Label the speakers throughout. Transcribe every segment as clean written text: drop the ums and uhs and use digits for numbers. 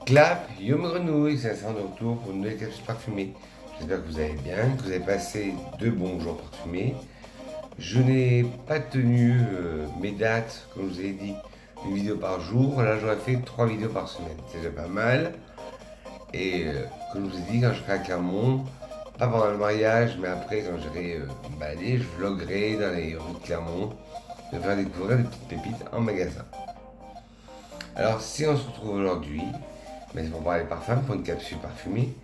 Speaker 1: Clap, yo mes grenouilles, c'est un de retour pour une nouvelle capsule parfumée. J'espère que vous allez bien, que vous avez passé de bons jours parfumés. Je n'ai pas tenu mes dates, comme je vous ai dit, une vidéo par jour. Là, j'aurais fait 3 vidéos par semaine. C'est déjà pas mal. Et comme je vous ai dit, quand je serai à Clermont, pas pendant le mariage, mais après, quand j'irai me balader, je vloggerai dans les rues de Clermont, de faire découvrir des petites pépites en magasin. Alors, si on se retrouve aujourd'hui, mais c'est pour parler parfum, pour une capsule parfumée,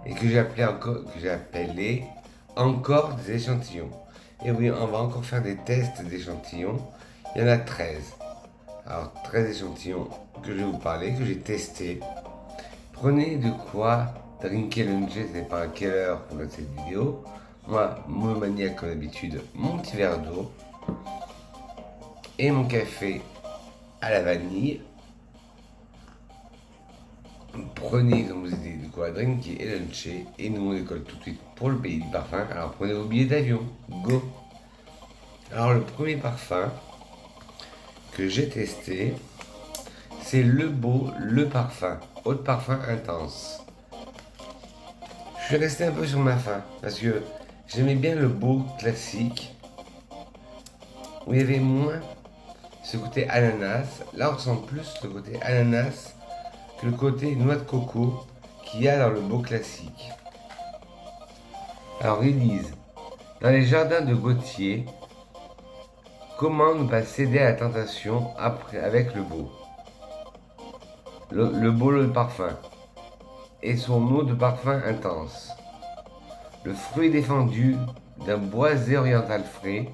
Speaker 1: et que j'ai appelé encore des échantillons. Et oui, on va encore faire des tests d'échantillons. Il y en a 13. Alors, 13 échantillons que je vais vous parler, que j'ai testés. Prenez de quoi drinker luncher, ce n'est pas un quelle heure pour cette vidéo. Moi, monomaniaque comme d'habitude, mon petit verre d'eau et mon café à la vanille. Prenez, comme je vous ai dit, de quoi drinker et luncher. Et nous, on décolle tout de suite pour le pays du parfum. Alors, prenez vos billets d'avion. Go! Alors, le premier parfum que j'ai testé, c'est Le Beau, le parfum. Eau de parfum intense. Je suis resté un peu sur ma faim parce que j'aimais bien le Beau classique où il y avait moins ce côté ananas. Là, on ressent plus le côté ananas que le côté noix de coco qu'il y a dans le Beau classique. Alors, ils disent, dans les jardins de Gautier, comment ne pas céder à la tentation avec le Beau? Le Beau, le parfum, et son eau de parfum intense. Le fruit défendu d'un boisé oriental frais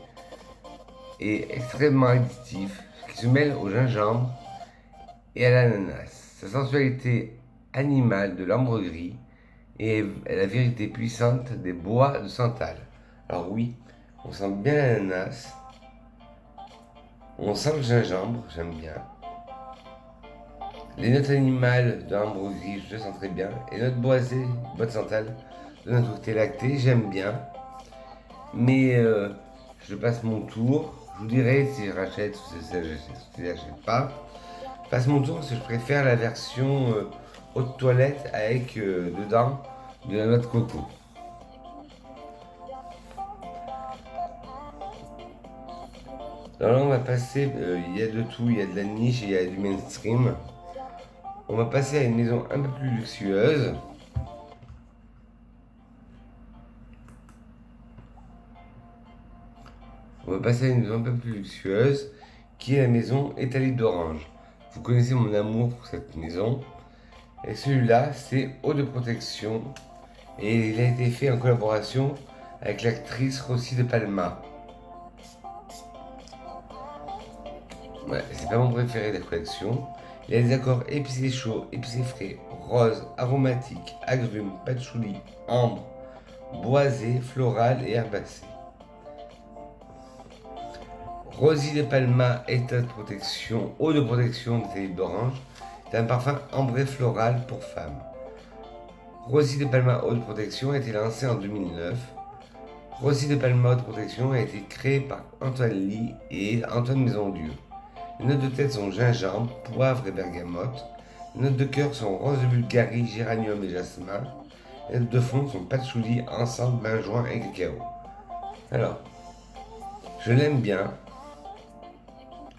Speaker 1: et extrêmement additif qui se mêle au gingembre et à l'ananas. Sa sensualité animale de l'ambre gris et la vérité puissante des bois de santal. Alors oui, on sent bien l'ananas, on sent le gingembre, j'aime bien. Les notes animales de l'ambre gris, je le sens très bien. Et notre boisé, bois de santal, de notre côté lacté, j'aime bien. Mais je passe mon tour. Je vous dirai si je rachète ou si je n'achète pas. Je passe mon tour parce que je préfère la version eau de toilette avec dedans de la noix de coco. Alors là, on va passer, il y a de tout, il y a de la niche et il y a du mainstream. On va passer à une maison un peu plus luxueuse. On va passer à une maison un peu plus luxueuse, qui est la maison étalée d'Orange. Vous connaissez mon amour pour cette maison. Et celui-là, c'est eau de protection. Et il a été fait en collaboration avec l'actrice Rossi de Palma. Ouais, c'est pas mon préféré de la collection. Il y a des accords épicé chaud, épicé frais, rose, aromatique, agrumes, patchouli, ambre, boisé, floral et herbacé. Rosy de Palma état de protection, eau de protection de thé d'orange. C'est un parfum ambré floral pour femmes. Rosy de Palma eau de protection a été lancé en 2009. Rosy de Palma eau de protection a été créé par Antoine Lee et Antoine Maisondieu. Les notes de tête sont gingembre, poivre et bergamote. Les notes de cœur sont rose de Bulgarie, géranium et jasmin. Les notes de fond sont patchouli, encens, benjoin et cacao. Alors, je l'aime bien.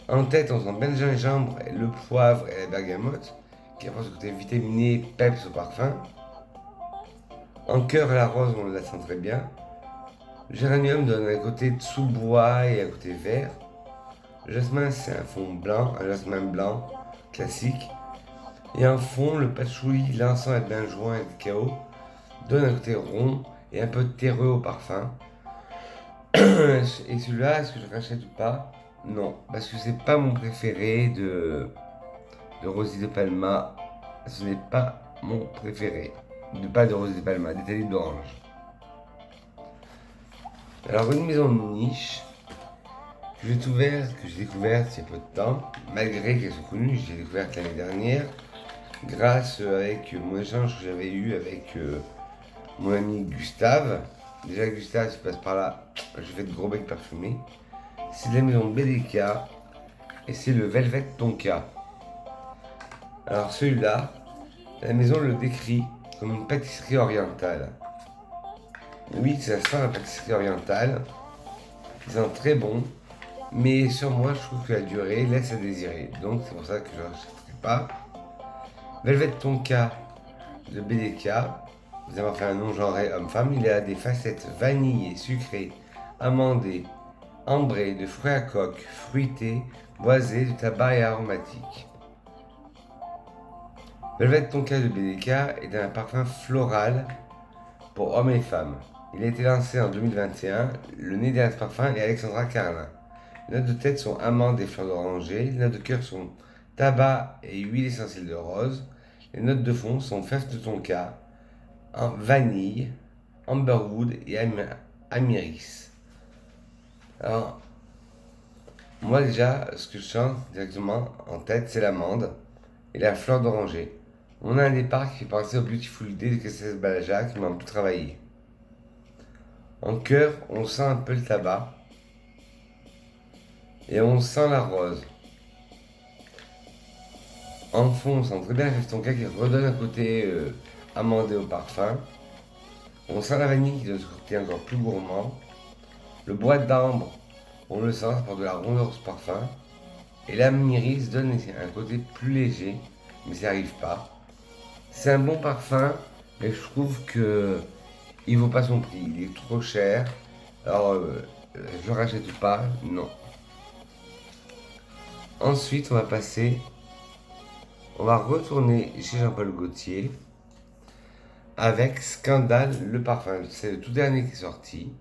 Speaker 1: En tête, on sent bien le gingembre, le poivre et la bergamote, qui apporte ce côté vitaminé, peps au parfum. En cœur, la rose, on la sent très bien. Le géranium donne un côté sous-bois et un côté vert. Le jasmin, c'est un fond blanc, un jasmin blanc classique. Et en fond, le patchouli, l'encens et le benjoin et le cacao donnent un côté rond et un peu terreux au parfum. Et celui-là, est-ce que je rachète ou pas? Non, parce que c'est pas mon préféré de Rosy de Palma. Ce n'est pas mon préféré. Pas de Rosy de Palma, d'étalé d'orange. Alors, une maison de niche que j'ai découverte il y a peu de temps, malgré qu'elle soit connue, j'ai découverte l'année dernière, grâce avec mon échange que j'avais eu avec mon ami Gustave. Déjà, Gustave, si passe par là, je fais de gros becs parfumés. C'est de la maison BDK et c'est le Velvet Tonka. Alors celui-là, La maison le décrit comme une pâtisserie orientale. Oui, ça sent la pâtisserie orientale. Ils sont très bons. Mais sur moi, je trouve que la durée laisse à désirer. Donc c'est pour ça que je ne l'achèterai pas. Velvet Tonka de BDK. Nous avons fait un nom genré homme-femme. Il a des facettes vanillées, sucrées, amandées, ambrées, de fruits à coque, fruités, boisés, de tabac et aromatiques. Velvet Tonka de BDK est un parfum floral pour hommes et femmes. Il a été lancé en 2021. Le nez derrière ce parfum est Alexandra Carlin. Les notes de tête sont amandes et fleurs d'oranger. Les notes de cœur sont tabac et huile essentielle de rose. Les notes de fond sont fèves de tonka, vanille, amberwood et amiris. Alors, moi déjà, ce que je sens directement en tête, c'est l'amande et la fleur d'oranger. On a un départ qui fait penser au Beautiful Day de Cassez Balaja qui m'a un peu travaillé. En cœur, on sent un peu le tabac et on sent la rose. En fond, on sent très bien Fève Tonka qui redonne un côté amandé au parfum. On sent la vanille qui donne ce côté encore plus gourmand. Le bois d'ambre, on le sent, ça porte de la rondeur ce parfum. Et la myrrhise donne un côté plus léger, mais ça n'arrive pas. C'est un bon parfum, mais je trouve que il vaut pas son prix. Il est trop cher. Alors, je le rachète ou pas? Non. Ensuite, on va retourner chez Jean-Paul Gaultier avec Scandale le parfum. C'est le tout dernier qui est sorti.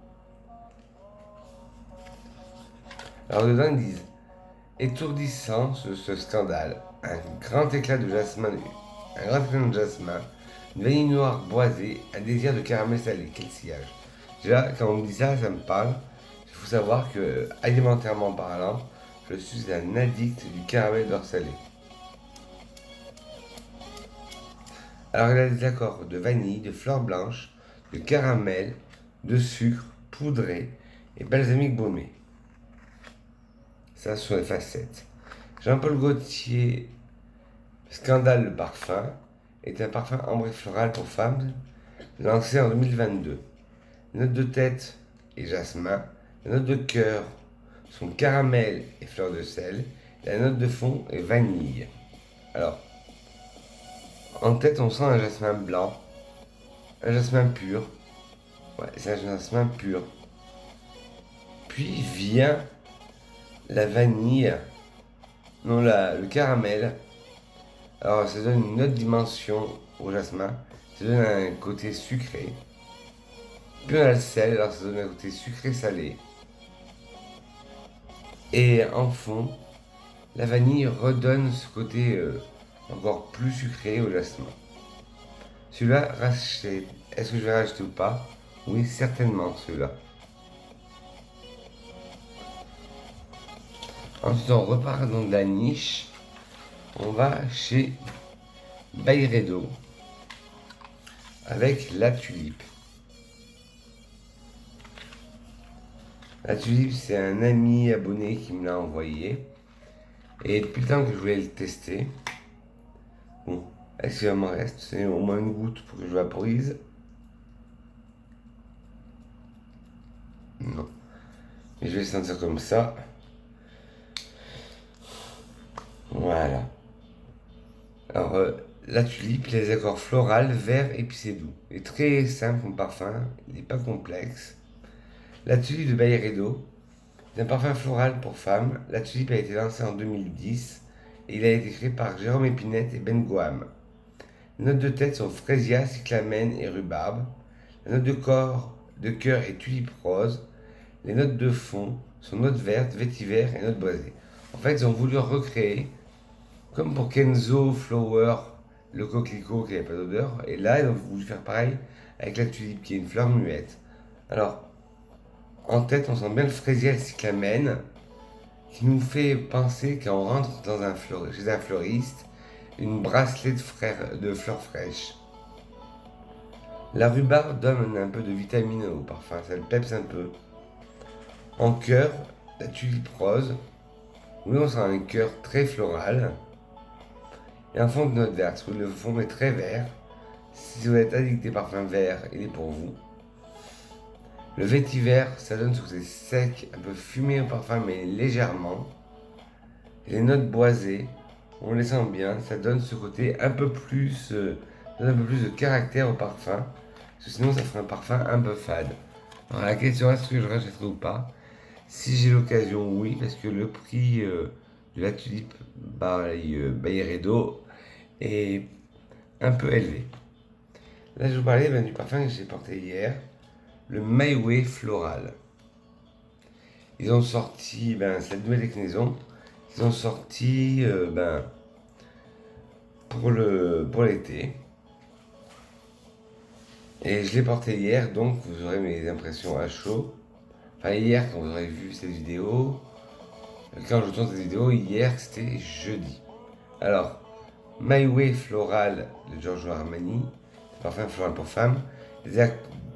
Speaker 1: Alors dedans ils disent étourdissant ce scandale, un grand éclat de jasmin, une vanille noire boisée, un désir de caramel salé. Quel sillage. Déjà, quand on me dit ça, ça me parle. Il faut savoir que, alimentairement parlant, je suis un addict du caramel beurre salé. Alors il a des accords de vanille, de fleurs blanches, de caramel, de sucre poudré et balsamique baumé. Ça, ce sont les facettes. Jean-Paul Gaultier, Scandale le parfum, est un parfum ambré floral pour femmes lancé en 2022. Les notes de tête et jasmin, les notes de cœur sont caramel et fleur de sel, et la note de fond est vanille. Alors, en tête, on sent un jasmin blanc, un jasmin pur. Ouais, c'est un jasmin pur. Puis vient la vanille, non, le caramel. Alors, ça donne une autre dimension au jasmin. Ça donne un côté sucré. Puis on a le sel, alors ça donne un côté sucré-salé. Et en fond, la vanille redonne ce côté encore plus sucré au jasmin. Celui-là, racheté. Est-ce que je vais racheter ou pas? Oui, certainement, celui-là. Ensuite, on repart dans de la niche. On va chez Byredo avec la tulipe. La tulipe, c'est un ami abonné qui me l'a envoyé. Et depuis le temps que je voulais le tester. Bon, est-ce qu'il m'en reste? C'est au moins une goutte pour que je vaporise. Non. Mais je vais le sentir comme ça. Voilà. Alors, la tulipe, les accords floraux, vert, épicé doux. Il est très simple comme parfum, il n'est pas complexe. La tulipe de Byredo est un parfum floral pour femmes. La tulipe a été lancée en 2010 et il a été créé par Jérôme Épinette et Ben Goham. Les notes de tête sont frésia, cyclamène et rhubarbe. La note de cœur est tulipe rose. Les notes de fond sont notes vertes, vétiver et notes boisées. En fait, ils ont voulu recréer, comme pour Kenzo Flower, le coquelicot qui n'avait pas d'odeur. Et là, ils ont voulu faire pareil avec la tulipe qui est une fleur muette. Alors, en tête, on sent bien le fraisier et le cyclamène qui nous fait penser quand on rentre chez un fleuriste, une bracelet de fleurs fraîches. La rhubarbe donne un peu de vitamine au parfum, ça le peps un peu. En cœur, la tulipe rose. Oui, on sent un cœur très floral. et un fond de note verte. Le fond est très vert. Si vous êtes addict des parfums verts, il est pour vous. Le vétiver, ça donne ce côté sec, un peu fumé au parfum, mais légèrement. Et les notes boisées, on les sent bien, ça donne ce côté un peu plus, de caractère au parfum. Parce que sinon, ça ferait un parfum un peu fade. Alors la question, est-ce que je rachèterai ou pas? Si j'ai l'occasion, oui, parce que le prix de la tulipe by Byredo est un peu élevé. Là, je vous parlais du parfum que j'ai porté hier, le My Way Floral. Ils ont sorti cette nouvelle déclinaison. Ils ont sorti pour l'été. Et je l'ai porté hier, donc vous aurez mes impressions à chaud. Enfin, hier, quand vous aurez vu cette vidéo, quand je tourne cette vidéo, hier c'était jeudi. Alors, My Way Floral de Giorgio Armani, parfum floral pour femmes,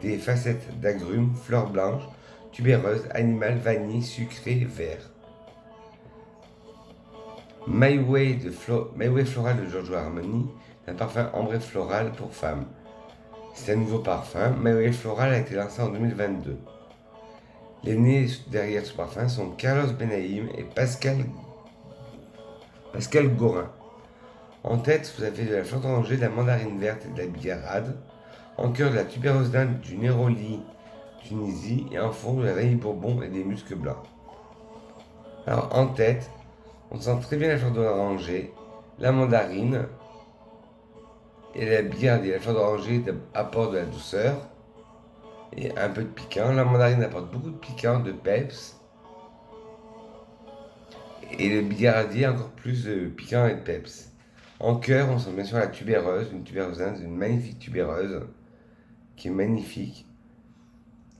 Speaker 1: des facettes d'agrumes, fleurs blanches, tubéreuses, animales, vanille, sucré, vert. My Way Floral de Giorgio Armani, un parfum ambré floral pour femmes. C'est un nouveau parfum. My Way Floral a été lancé en 2022. Les nés derrière ce parfum sont Carlos Benaïm et Pascal Gorin. En tête, vous avez de la fleur d'oranger, de la mandarine verte et de la bigarade. En cœur, de la tubéreuse d'Inde, du Néroli Tunisie. Et en fond, de la vanille bourbon et des muscs blancs. Alors, en tête, on sent très bien la fleur d'oranger, la mandarine et la bigarade. La fleur d'oranger apporte de la douceur et un peu de piquant. La mandarine apporte beaucoup de piquant, de peps. Et le bigaradier encore plus de piquant et de peps. En cœur, on sent bien sûr la tubéreuse, une tubéreuse d'Inde, une magnifique tubéreuse, qui est magnifique,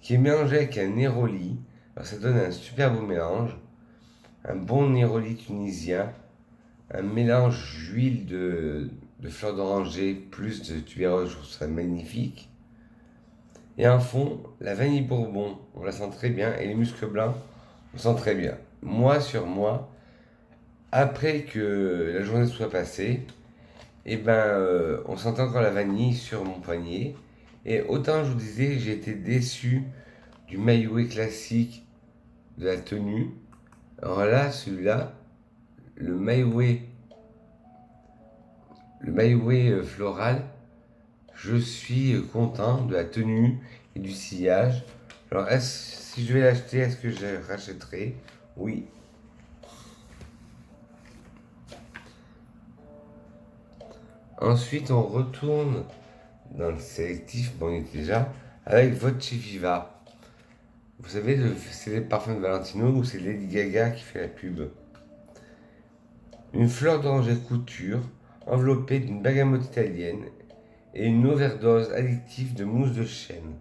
Speaker 1: qui est mélangée avec un néroli. Alors ça donne un super beau mélange, un bon néroli tunisien, un mélange d'huile de fleurs d'oranger plus de tubéreuse, je trouve ça magnifique. Et en fond, la vanille bourbon, on la sent très bien, et les muscles blancs, on sent très bien. Moi sur moi, après que la journée soit passée, on sentait encore la vanille sur mon poignet. Et autant je vous disais, j'ai été déçu du My Way classique, de la tenue. Alors là, celui-là, le My Way floral, je suis content de la tenue et du sillage. Alors, si je vais l'acheter, est-ce que je rachèterai? Oui. Ensuite, on retourne dans le sélectif, bon, il était déjà, avec Voce Viva. Vous savez, c'est les parfums de Valentino ou c'est Lady Gaga qui fait la pub. Une fleur d'oranger couture enveloppée d'une bergamote italienne et une overdose addictive de mousse de chêne.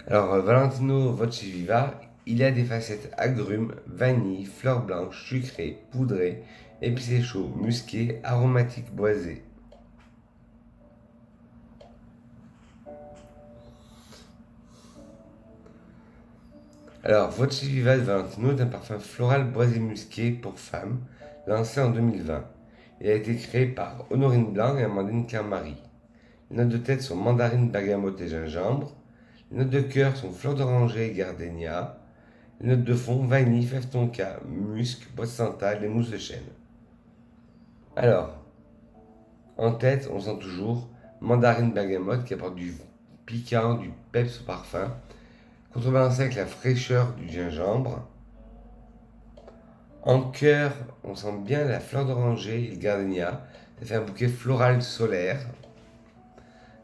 Speaker 1: Alors Valentino Voce Viva, il a des facettes agrumes, vanille, fleurs blanches, sucrées, poudrées, épicé chaud, musqué, aromatique boisé. Alors, Voce Viva de Valentino est un parfum floral boisé musqué pour femmes, lancé en 2020. Il a été créé par Honorine Blanc et Amandine Claire-Marie. Les notes de tête sont mandarine, bergamote et gingembre. Les notes de cœur sont fleur d'oranger et gardenia. Les notes de fond, vanille, fève tonka, musc, bois de santal et mousse de chêne. Alors, en tête, on sent toujours mandarine bergamote qui apporte du piquant, du peps au parfum, contrebalancé avec la fraîcheur du gingembre. En cœur, on sent bien la fleur d'oranger et le gardenia. Ça fait un bouquet floral solaire.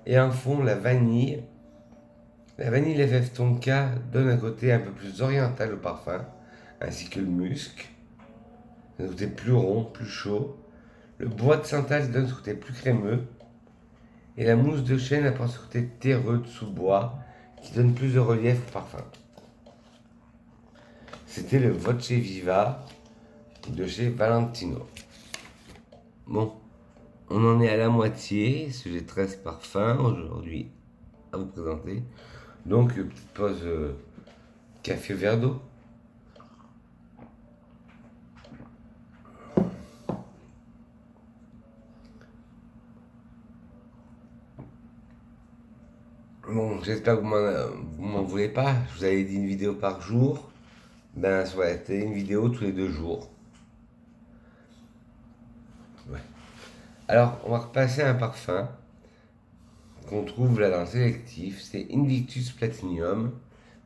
Speaker 1: Et en fond, la vanille. La vanille et la fève tonka donnent un côté un peu plus oriental au parfum, ainsi que le musc. Un côté plus rond, plus chaud. Le bois de santal donne ce côté plus crémeux. Et la mousse de chêne apporte ce côté terreux de sous-bois qui donne plus de relief au parfum. C'était le Voce Viva de chez Valentino. Bon, on en est à la moitié, parce que j'ai 13 parfums aujourd'hui à vous présenter. Donc, petite pause café au verre d'eau. Bon, j'espère que vous m'en voulez pas. Je vous avais dit une vidéo par jour. Ben, ça va être une vidéo tous les 2 jours. Ouais. Alors, on va repasser à un parfum qu'on trouve là dans le sélectif. C'est Invictus Platinum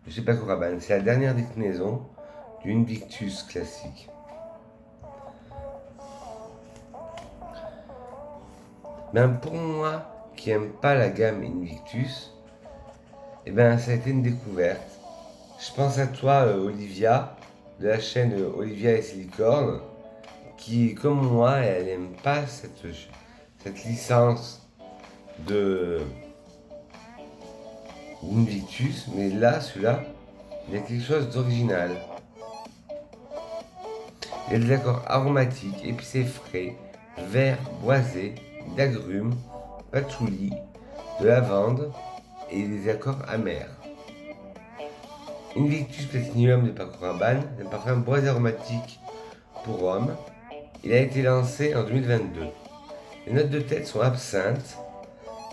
Speaker 1: de chez Paco Rabanne. C'est la dernière déclinaison du Invictus classique. Ben, pour moi, qui n'aime pas la gamme Invictus, eh ben, ça a été une découverte. Je pense à toi, Olivia, de la chaîne Olivia et ses licornes, qui, comme moi, elle n'aime pas cette licence de Invictus, mais là, celui-là, il y a quelque chose d'original. Il y a des accords aromatiques, épicés frais, vert, boisé, d'agrumes, patchouli, de lavande et des accords amers. Invictus Platinum de Paco Rabanne, un parfum boisé aromatique pour homme. Il a été lancé en 2022. Les notes de tête sont absinthe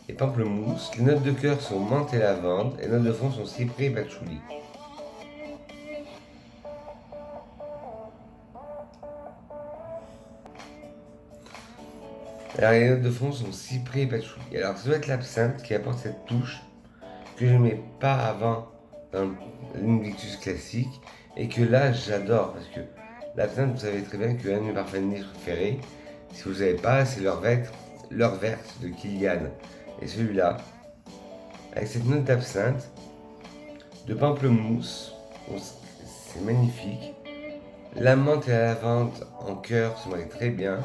Speaker 1: et pamplemousse. Les notes de cœur sont menthe et lavande. Les notes de fond sont cyprès et patchouli. Alors les notes de fond sont cyprès et patchouli. Alors ça doit être l'absinthe qui apporte cette touche que je n'aimais pas avant dans l'Invictus classique et que là j'adore parce que l'absinthe, vous savez très bien qu'un de mes parfums de niche préférés, si vous ne savez pas, c'est l'heure verte de Kilian. Et celui-là, avec cette note d'absinthe, de pamplemousse, c'est magnifique. La menthe et la lavande en cœur se marient très bien.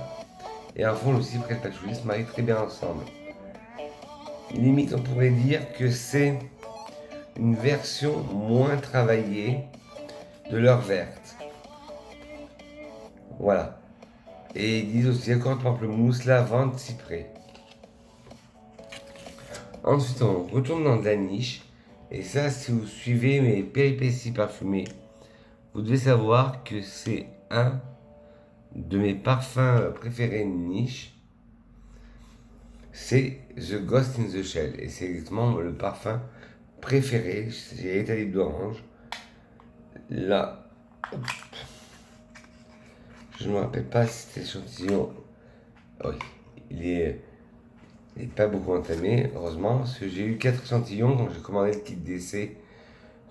Speaker 1: Et en fond, le cyprès et le patchouli se marient très bien ensemble. Limite, on pourrait dire que c'est une version moins travaillée de l'heure verte. Voilà. Et ils disent aussi accord de pamplemousse, lavande, cyprès. Ensuite, on retourne dans de la niche. Et ça, si vous suivez mes péripéties parfumées, vous devez savoir que c'est un de mes parfums préférés de niche. C'est The Ghost in the Shell. Et c'est exactement le parfum préféré. J'ai étalé d'orange. Là, je ne me rappelle pas si c'était l'échantillon. Oui, il n'est pas beaucoup entamé, heureusement, parce que j'ai eu 4 échantillons quand j'ai commandé le kit d'essai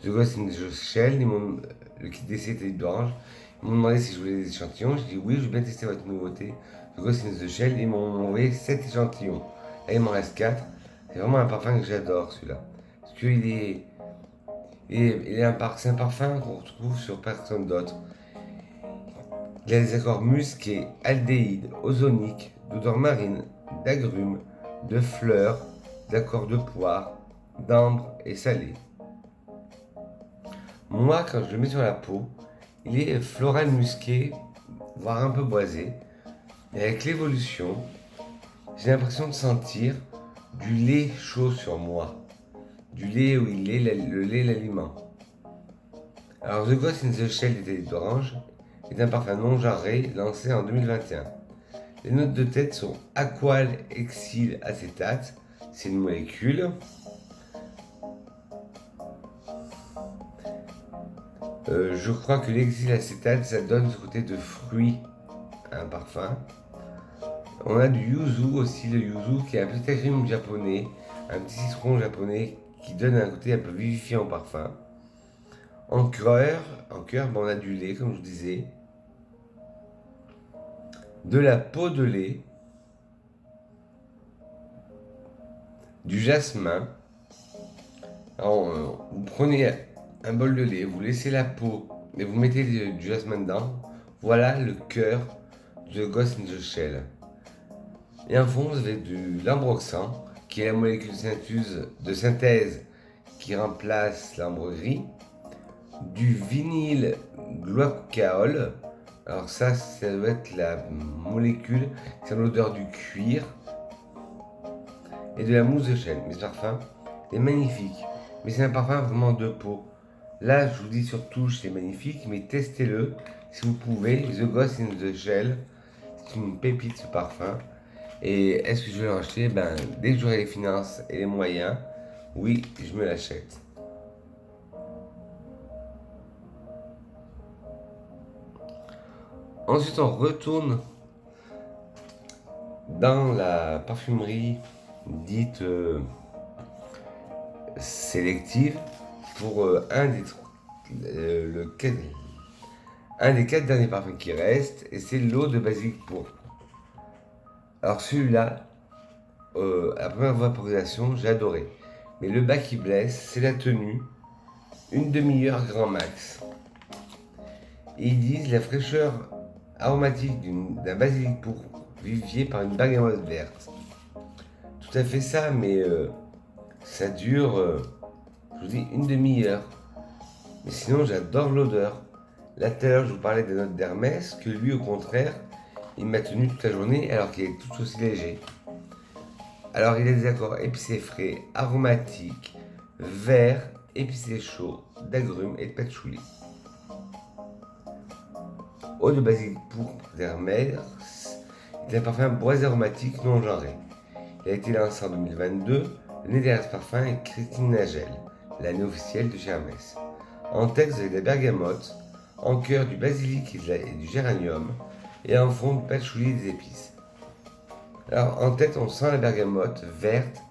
Speaker 1: The Ghost in the Shell. Le kit d'essai était d'orange. Ils m'ont demandé si je voulais des échantillons. J'ai dit oui, je veux bien tester votre nouveauté The Ghost in the Shell. Ils m'ont envoyé 7 échantillons. Là, il m'en reste 4. C'est vraiment un parfum que j'adore, celui-là. Parce qu'il est. C'est un parfum qu'on retrouve sur personne d'autre. Il a des accords musqués, aldéhydes, ozoniques, d'odeur marine, d'agrumes, de fleurs, d'accords de poire, d'ambre et salé. Moi, quand je le mets sur la peau, il est floral musqué, voire un peu boisé. Et avec l'évolution, j'ai l'impression de sentir du lait chaud sur moi. Du lait où le lait l'aliment. Alors, The Ghost in the Shell d'été d'orange est un parfum non genré lancé en 2021. Les notes de tête sont aqual exil acétate, c'est une molécule. Je crois que l'exil acétate, ça donne ce côté de fruit à un parfum. On a du yuzu aussi, le yuzu qui est un petit agrume japonais, un petit citron japonais qui donne un côté un peu vivifiant au parfum. En cœur, on a du lait, comme je vous disais, de la peau de lait, du jasmin. Alors, vous prenez un bol de lait, vous laissez la peau et vous mettez du jasmin dedans. Voilà le cœur de Ghost in the Shell. Et en fond, vous avez du lambroxan, qui est la molécule de synthèse qui remplace l'ambre gris, du vinyle glucaol. Alors ça doit être la molécule qui a l'odeur du cuir et de la mousse de chêne. Mais ce parfum est magnifique. Mais c'est un parfum vraiment de peau. Là, je vous dis surtout, c'est magnifique, mais testez-le si vous pouvez. The Ghost in the Shell, c'est une pépite ce parfum. Et est-ce que je vais l'acheter? Ben, dès que j'aurai les finances et les moyens, oui, je me l'achète. Ensuite, on retourne dans la parfumerie dite sélective pour un des 4 derniers parfums qui restent, et c'est l'eau de basilic pourpre. Alors celui-là, à la première vaporisation, j'ai adoré. Mais le bas qui blesse, c'est la tenue, une demi-heure grand max. Et ils disent la fraîcheur aromatique d'un basilic pourpre vivifié par une bergamote verte. Tout à fait ça, mais ça dure, je vous dis, une demi-heure. Mais sinon, j'adore l'odeur. Là, tout à l'heure, je vous parlais des notes d'Hermès, que lui, au contraire, il m'a tenu toute la journée alors qu'il est tout aussi léger. Alors, il a des accords épicés frais, aromatiques, verts, épicés chauds, d'agrumes et de patchouli. Eau de basilic pourpre d'Hermès est un parfum boisé aromatique non genré. Il a été lancé en 2022. Le nez derrière ce parfum est Christine Nagel, l'année officielle de chez Hermès. En tête, vous avez de la bergamote, en cœur du basilic et du géranium, et en fond du patchouli et des épices. Alors en tête, on sent la bergamote verte,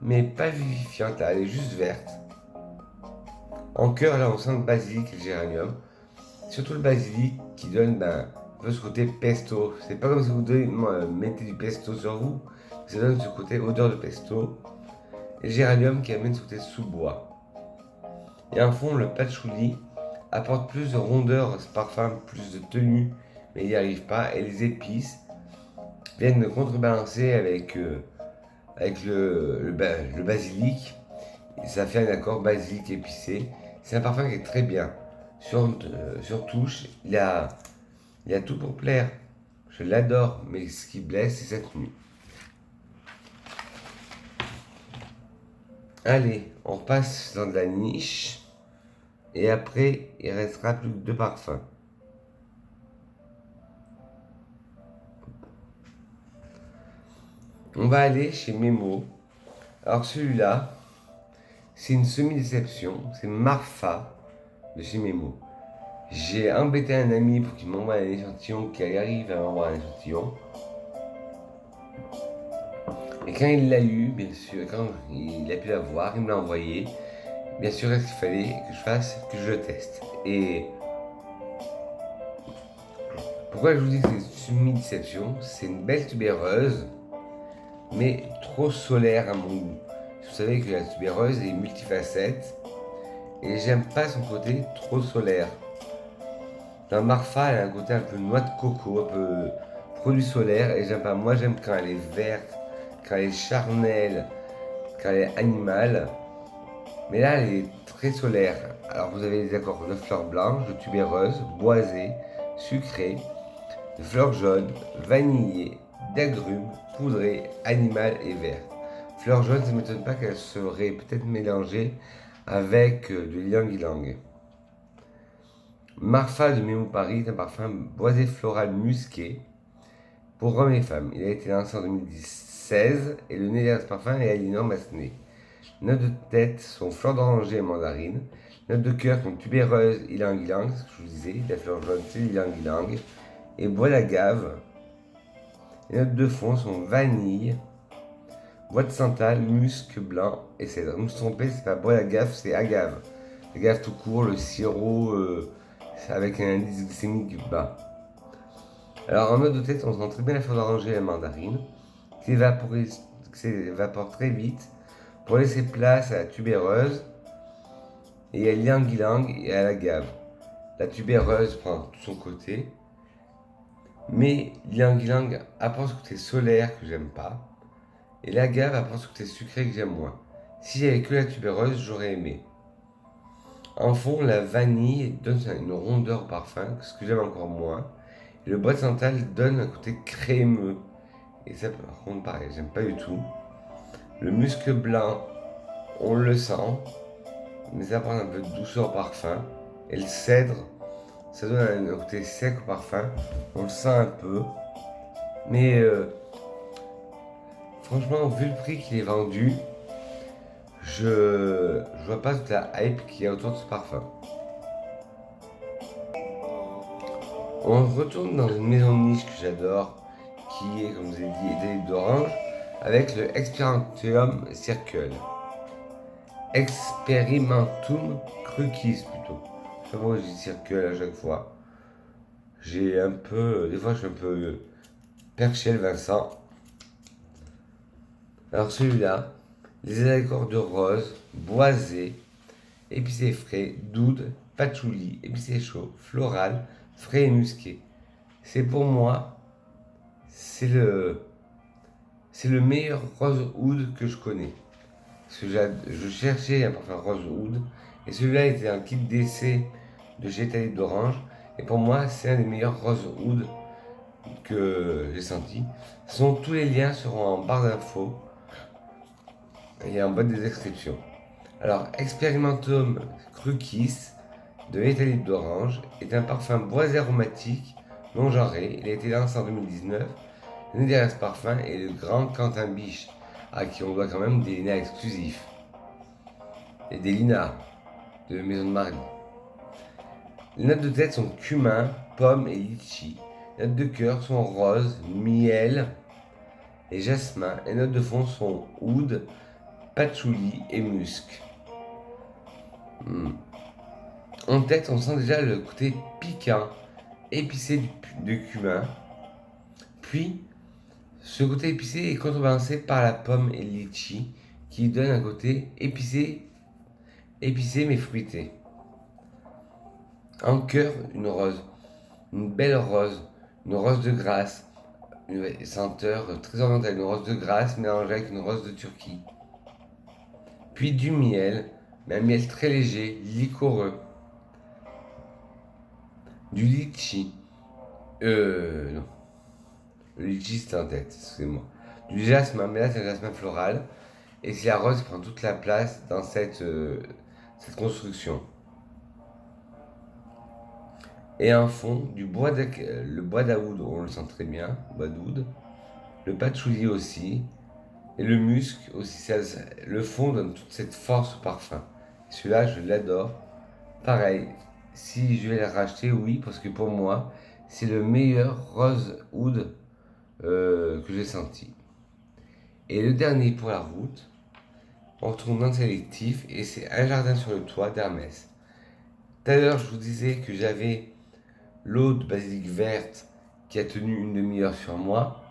Speaker 1: mais pas vivifiante, là, elle est juste verte. En cœur, là, on sent le basilic et le géranium. Surtout le basilic qui donne un peu ce côté pesto. C'est pas comme si vous mettez du pesto sur vous, ça donne ce côté odeur de pesto. Et le géranium qui amène ce côté sous-bois. Et en fond, le patchouli apporte plus de rondeur à ce parfum, plus de tenue, mais il n'y arrive pas. Et les épices viennent de contrebalancer avec le basilic. Et ça fait un accord basilic épicé. C'est un parfum qui est très bien. Sur touche, il a tout pour plaire. Je l'adore, mais ce qui blesse, c'est sa tenue. Allez, on passe dans de la niche. Et après, il restera plus que 2 parfums. On va aller chez Memo. Alors celui-là, c'est une semi-déception. C'est Marfa de chez Memo. J'ai embêté un ami pour qu'il m'envoie un échantillon, qu'il arrive à m'envoyer un échantillon. Et quand il l'a eu, bien sûr, quand il a pu l'avoir, il me l'a envoyé. Bien sûr, ce qu'il fallait que je fasse, que je le teste. Et pourquoi je vous dis que c'est une semi-déception? C'est une belle tubéreuse, mais trop solaire à mon goût. Vous savez que la tubéreuse est multifacette, et j'aime pas son côté trop solaire. Dans Marfa, elle a un côté un peu noix de coco, un peu produit solaire, et j'aime pas. Moi, j'aime quand elle est verte, quand elle est charnelle, quand elle est animale. Mais là, elle est très solaire. Alors, vous avez des accords de fleurs blanches, de tubéreuses, boisées, sucrées, de fleurs jaunes, vanillées, d'agrumes, poudrées, animales et vertes. Fleurs jaunes, ça ne m'étonne pas qu'elles seraient peut-être mélangées avec de l'ylang-ylang. Marfa de Memo Paris est un parfum boisé floral musqué pour hommes et femmes. Il a été lancé en 2016 et le nez derrière ce parfum est Aliénor Massenet. Notes de tête sont fleurs d'oranger et mandarine. Notes de cœur sont tubéreuse, ylang-ylang, ce que je vous disais, la fleur jaune c'est ylang-ylang, et bois d'agave. Les notes de fond sont vanille, bois de santal, musc blanc et cèdre. Ne me trompez, c'est pas bois d'agave, c'est agave. Agave tout court, le sirop avec un indice glycémique bas. Alors en note de tête, on sent très bien la fleur d'oranger et la mandarine, qui s'évapore très vite pour laisser place à la tubéreuse et à l'ylang-ylang et à l'agave. La tubéreuse prend tout son côté, mais l'ylang-ylang apporte ce côté solaire que j'aime pas, et l'agave apporte ce côté sucré que j'aime moins. Si j'avais que la tubéreuse, j'aurais aimé. En fond, la vanille donne une rondeur au parfum, ce que j'aime encore moins. Et le bois de santal donne un côté crémeux. Et ça, par contre, pareil, j'aime pas du tout. Le musc blanc, on le sent. mais ça apporte un peu de douceur au parfum. Et le cèdre, ça donne un côté sec au parfum. On le sent un peu. Mais franchement, vu le prix qu'il est vendu, je vois pas toute la hype qu'il y a autour de ce parfum. On retourne dans une maison de niche que j'adore, qui est, comme je vous ai dit, étalée d'orange, avec le Experimentum Circle. Experimentum Crucis plutôt. Je sais pas pourquoi je dis Circle à chaque fois. Des fois je suis un peu perché le Vincent. Alors celui-là, les accords de rose, boisé, épicé frais, d'oud, patchouli, épicé chaud, floral, frais et musqué. C'est pour moi, c'est le, c'est le meilleur rose oud que je connais. Parce que je cherchais un parfum rose oud et celui-là était un kit d'essai de chez Étalé d'Orange. Et pour moi, c'est un des meilleurs rose oud que j'ai senti. Tous les liens seront en barre d'infos et en bas des descriptions. Alors, Experimentum Crucis de Étalé d'Orange est un parfum boisé aromatique non genré. Il a été lancé en 2019. L'un derrière ce parfum est le grand Quentin Biche, à qui on doit quand même des linas exclusifs. Et des linas de Maison de Marly. Les notes de tête sont cumin, pomme et litchi. Les notes de cœur sont rose, miel et jasmin. Les notes de fond sont oud, patchouli et musc. En tête, on sent déjà le côté piquant, épicé de cumin. Puis, ce côté épicé est contrebalancé par la pomme et le litchi, qui donne un côté épicé mais fruité. En cœur, une belle rose, une rose de Grasse, une senteur très orientale, une rose de Grasse mélangée avec une rose de Turquie. Puis du miel, mais un miel très léger, liquoreux. Du litchi. Non. Le litchi c'est en tête, excusez-moi. Du jasmin, mais là c'est un jasmin floral. Et c'est la rose qui prend toute la place dans cette construction. Et en fond, le bois d'oud, on le sent très bien, bois d'oud. Le patchouli aussi. Et le musc aussi. Le fond donne toute cette force au parfum. Celui-là, je l'adore. Pareil, si je vais le racheter, oui, parce que pour moi, c'est le meilleur rose oud que j'ai senti. Et le dernier pour la route, on retourne dans le sélectif et c'est Un jardin sur le toit d'Hermès. Tout à l'heure, je vous disais que j'avais l'eau de basilic verte qui a tenu une demi-heure sur moi.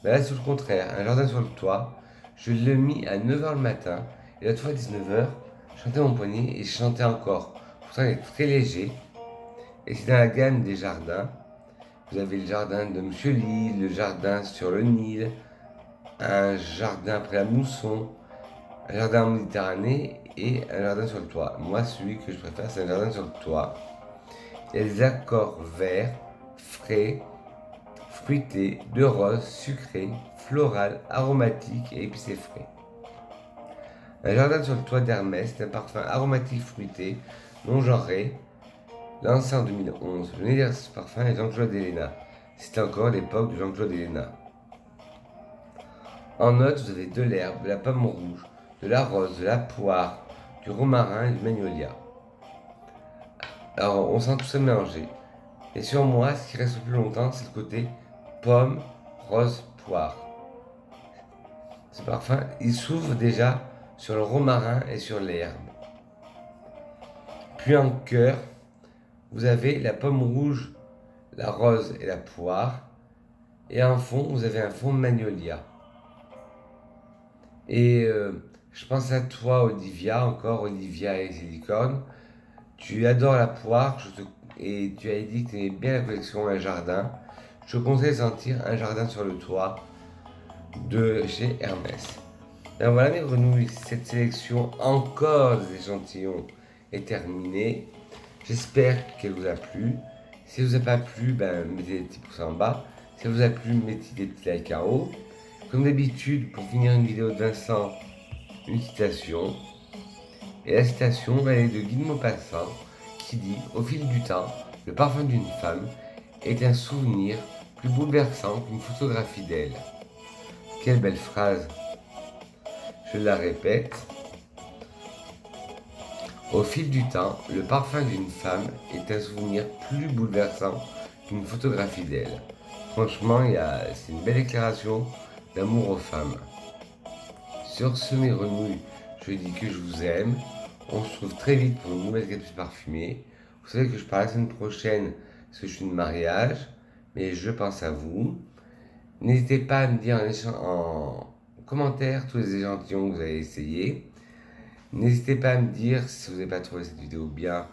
Speaker 1: Mais là, c'est le contraire. Un jardin sur le toit, je l'ai mis à 9h le matin. Et l'autre fois, à 19h, je chantais mon poignet et je chantais encore. Pourtant, il est très léger. Et c'est dans la gamme des jardins. Vous avez le jardin de Monsieur Lille, le jardin sur le Nil, un jardin après la mousson, un jardin en Méditerranée et un jardin sur le toit. Moi, celui que je préfère, c'est un jardin sur le toit. Il y a des accords verts, frais, fruités, de rose, sucré, floral, aromatique et épicé frais. Un jardin sur le toit d'Hermès est un parfum aromatique fruité, non genré, lancé en 2011. Le nez derrière ce parfum est Jean-Claude Ellena. C'était encore l'époque de Jean-Claude Ellena. En note, vous avez de l'herbe, de la pomme rouge, de la rose, de la poire, du romarin et du magnolia. Alors, on sent tout ça mélangé. Et sur moi, ce qui reste le plus longtemps, c'est le côté pomme, rose, poire. Ce parfum, il s'ouvre déjà sur le romarin et sur l'herbe. Puis en cœur, vous avez la pomme rouge, la rose et la poire. Et en fond, vous avez un fond de magnolia. Et je pense à toi, Olivia, encore Olivia et Silicone. Tu adores la poire et tu as dit que tu aimais bien la collection Un Jardin. Je te conseille de sentir Un Jardin sur le toit de chez Hermès. Alors voilà mes grenouilles, cette sélection encore des échantillons est terminée. J'espère qu'elle vous a plu. Si elle vous a pas plu, mettez des petits pouces en bas. Si elle vous a plu, mettez des petits likes en haut. Comme d'habitude, pour finir une vidéo de Vincent, une citation. Et la citation elle est de Guy de Maupassant qui dit: au fil du temps, le parfum d'une femme est un souvenir plus bouleversant qu'une photographie d'elle. Quelle belle phrase! Je la répète. Au fil du temps, le parfum d'une femme est un souvenir plus bouleversant qu'une photographie d'elle. Franchement, c'est une belle déclaration d'amour aux femmes. Sur ce, mes renouilles, je dis que je vous aime. On se retrouve très vite pour une nouvelle capsule parfumée. Vous savez que je pars la semaine prochaine parce que je suis de mariage, mais je pense à vous. N'hésitez pas à me dire en commentaire tous les échantillons que vous avez essayés. N'hésitez pas à me dire si vous n'avez pas trouvé cette vidéo bien,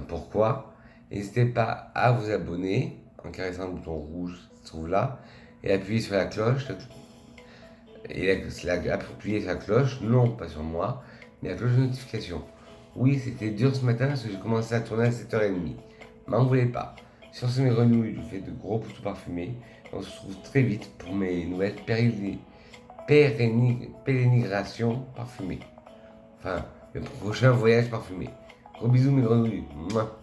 Speaker 1: pourquoi. N'hésitez pas à vous abonner en caressant le bouton rouge qui se trouve là et appuyer sur la cloche. Et appuyer sur la cloche, non pas sur moi, mais la cloche de notification. Oui, c'était dur ce matin parce que j'ai commencé à tourner à 7h30. M'en voulez pas. Sur ce, mes renouilles, je vous fais de gros pouces parfumés. On se retrouve très vite pour mes nouvelles pérénigrations parfumées. Enfin, le prochain voyage parfumé. Gros bisous mes grenouilles. Mouah.